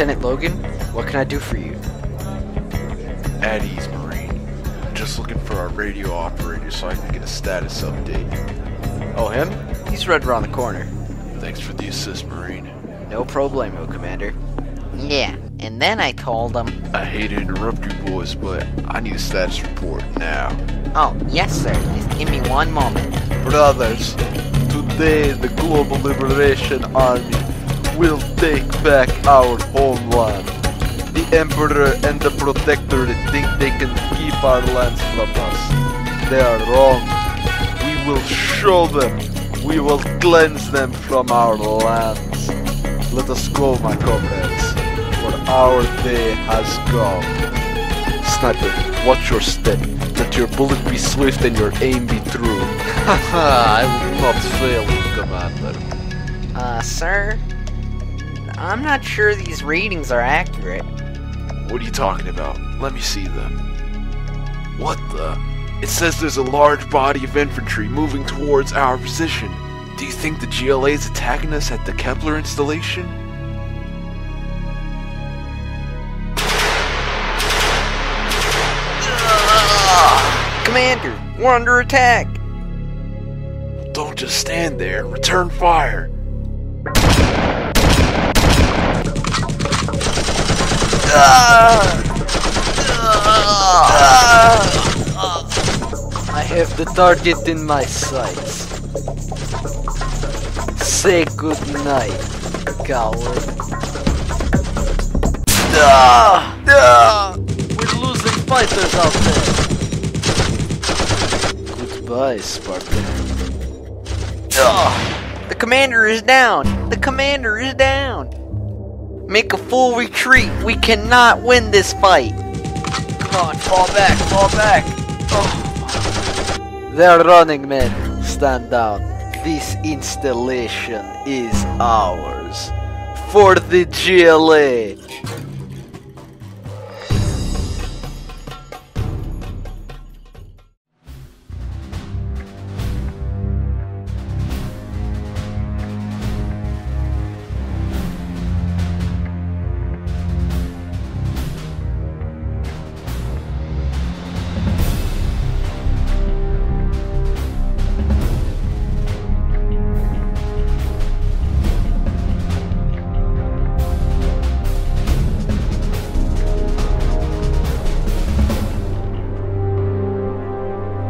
Lieutenant Logan, what can I do for you? At ease, Marine. I'm just looking for our radio operator so I can get a status update. Oh, him? He's right around the corner. Thanks for the assist, Marine. No problemo, Commander. Yeah, and then I told him... I hate to interrupt you boys, but I need a status report now. Oh, yes sir, just give me one moment. Brothers, today the Global Liberation Army will take back our homeland. The Emperor and the Protectorate think they can keep our lands from us. They are wrong. We will show them. We will cleanse them from our lands. Let us go, my comrades, for our day has come. Sniper, watch your step. Let your bullet be swift and your aim be true. Haha, I will not fail you, Commander. Sir? I'm not sure these readings are accurate. What are you talking about? Let me see them. What the? It says there's a large body of infantry moving towards our position. Do you think the GLA is attacking us at the Kepler installation? Commander, we're under attack! Don't just stand there. Return fire. I have the target in my sights. Say good night, coward. We're losing fighters out there. Goodbye, Spartan. The commander is down! The commander is down! Make a full retreat! We cannot win this fight! Come on, fall back, fall back! Oh. They're running, men. Stand down. This installation is ours. For the GLA!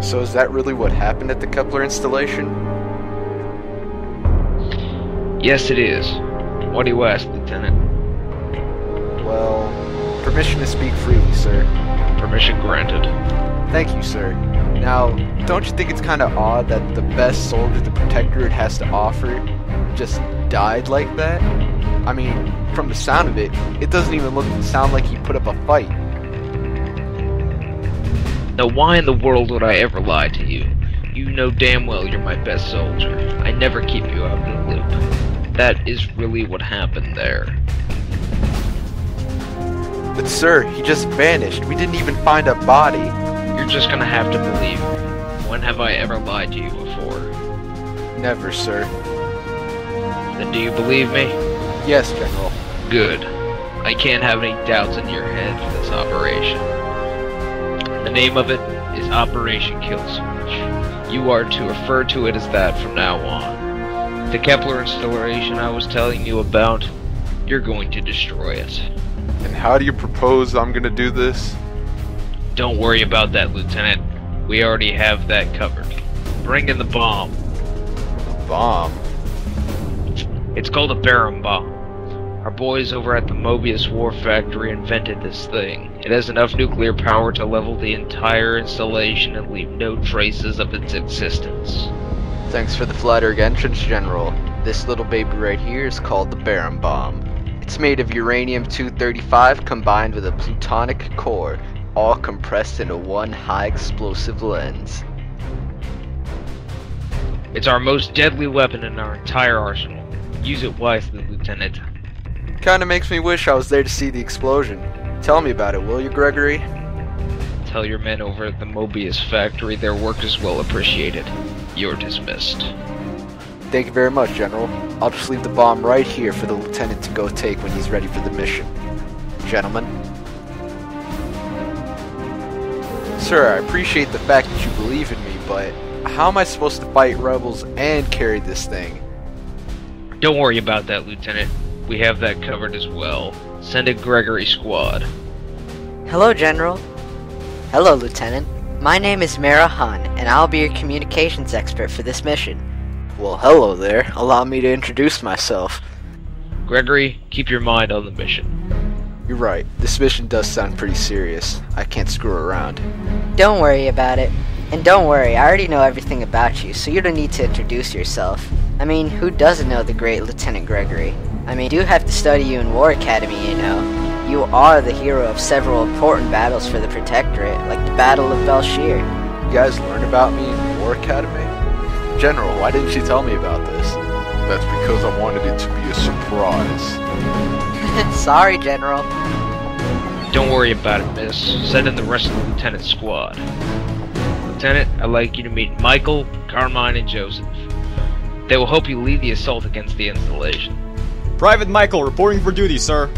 So is that really what happened at the Kepler installation? Yes, it is. What do you ask, Lieutenant? Well, permission to speak freely, sir. Permission granted. Thank you, sir. Now, don't you think it's kind of odd that the best soldier the Protectorate has to offer just died like that? I mean, from the sound of it, it doesn't even sound like he put up a fight. Now why in the world would I ever lie to you? You know damn well you're my best soldier. I never keep you out of the loop. That is really what happened there. But sir, he just vanished. We didn't even find a body. You're just gonna have to believe me. When have I ever lied to you before? Never, sir. Then do you believe me? Yes, General. Good. I can't have any doubts in your head for this operation. The name of it is Operation Kill Switch. You are to refer to it as that from now on. The Kepler installation I was telling you about, you're going to destroy it. And how do you propose I'm gonna do this? Don't worry about that, Lieutenant. We already have that covered. Bring in the bomb. A bomb? It's called a Baron bomb. Our boys over at the Mobius War Factory invented this thing. It has enough nuclear power to level the entire installation and leave no traces of its existence. Thanks for the flattering entrance, General. This little baby right here is called the Baron Bomb. It's made of uranium-235 combined with a plutonic core, all compressed into one high explosive lens. It's our most deadly weapon in our entire arsenal. Use it wisely, Lieutenant. Kinda makes me wish I was there to see the explosion. Tell me about it, will you, Gregory? Tell your men over at the Mobius Factory their work is well appreciated. You're dismissed. Thank you very much, General. I'll just leave the bomb right here for the lieutenant to go take when he's ready for the mission. gentlemen. Sir, I appreciate the fact that you believe in me, but how am I supposed to fight rebels and carry this thing? Don't worry about that, Lieutenant. We have that covered as well. Send a Gregory squad. Hello, General. Hello, Lieutenant. My name is Mara Han, and I'll be your communications expert for this mission. Well, hello there. Allow me to introduce myself. Gregory, keep your mind on the mission. You're right. This mission does sound pretty serious. I can't screw around. Don't worry about it. And don't worry, I already know everything about you, so you don't need to introduce yourself. I mean, who doesn't know the great Lieutenant Gregory? I mean, you do have to study you in War Academy, you know. You are the hero of several important battles for the Protectorate, like the Battle of Belshir. You guys learned about me in War Academy? General, why didn't you tell me about this? That's because I wanted it to be a surprise. Sorry, General. Don't worry about it, miss. Send in the rest of the Lieutenant's squad. Lieutenant, I'd like you to meet Michael, Carmine, and Joseph. They will help you lead the assault against the installation. Private Michael reporting for duty, sir.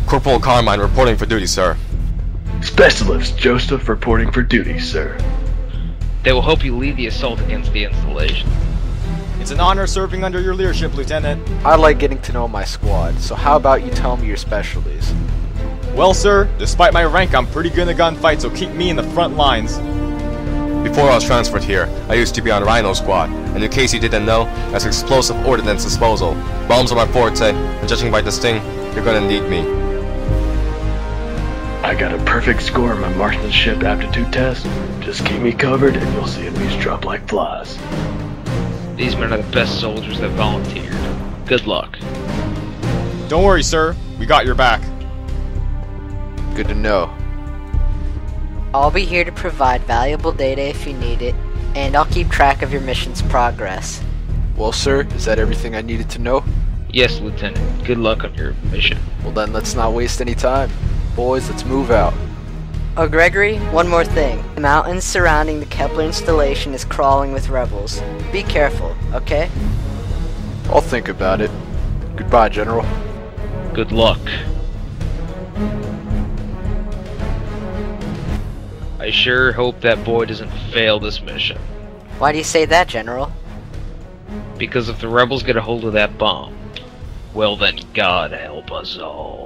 Corporal Carmine reporting for duty, sir. Specialist Joseph reporting for duty, sir. They will help you lead the assault against the installation. It's an honor serving under your leadership, Lieutenant. I like getting to know my squad, so how about you tell me your specialties? Well, sir, despite my rank, I'm pretty good in a gunfight, so keep me in the front lines. Before I was transferred here, I used to be on Rhino Squad, and in case you didn't know, that's explosive ordnance disposal. Bombs are my forte, and judging by this thing, you're gonna need me. I got a perfect score on my marksmanship aptitude test. Just keep me covered and you'll see enemies drop like flies. These men are the best soldiers that volunteered. Good luck. Don't worry, sir. We got your back. Good to know. I'll be here to provide valuable data if you need it, and I'll keep track of your mission's progress. Well, sir, is that everything I needed to know? Yes, Lieutenant. Good luck on your mission. Well then, let's not waste any time. Boys, let's move out. Oh, Gregory, one more thing. The mountains surrounding the Kepler installation is crawling with rebels. Be careful, okay? I'll think about it. Goodbye, General. Good luck. I sure hope that boy doesn't fail this mission. Why do you say that, General? Because if the rebels get a hold of that bomb, well then God help us all.